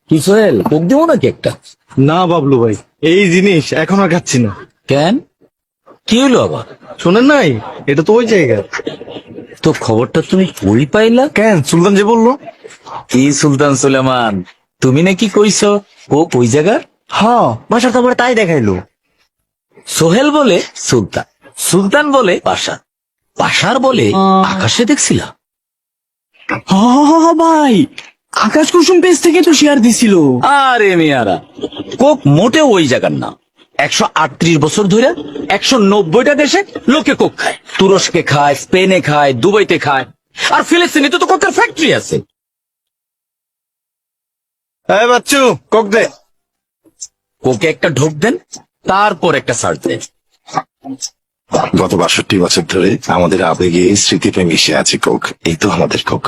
কি সোহেল, কোক দেবো নাকি একটা? না বাবলু ভাই, এই জিনিস এখন আর খাচ্ছি না। কেন, কি হলো আবার? শোনেন নাই, এটা তো ওই জায়গা। তো খবরটা তুমি কই পাইলা? কেন, সুলতান যে বললো। কি সুলতান সুলেমান, তুমি নাকি কইছো কোক ওই জায়গার? হ্যাঁ, বাসার তো আমার তাই দেখাইলো। সোহেল বলে সুলতান, সুলতান বলে বাসার, বাসার বলে আকাশে দেখছিলা। ভাই, আকাশ কুসুম পেজ থেকে তো শেয়ার দিছিল। আরে মিয়ারা, কোক মোটেও ওই জায়গার না। 138 বছর ধরে 190টা দেশে লোকে কোক খায়। তুরস্কে খায়, স্পেনে খায়, দুবাইতে খায়, আর ফিলিস্তিনে তো কোকের ফ্যাক্টরি আছে। এই বাচ্চু, কোক দে। কোকে একটা ঢোক দেন, তারপর একটা সার্চ দেন। গত 62 বছর ধরে আমাদের আবেগে স্মৃতিতে মিশে আছে কোক। এই তো আমাদের কোক।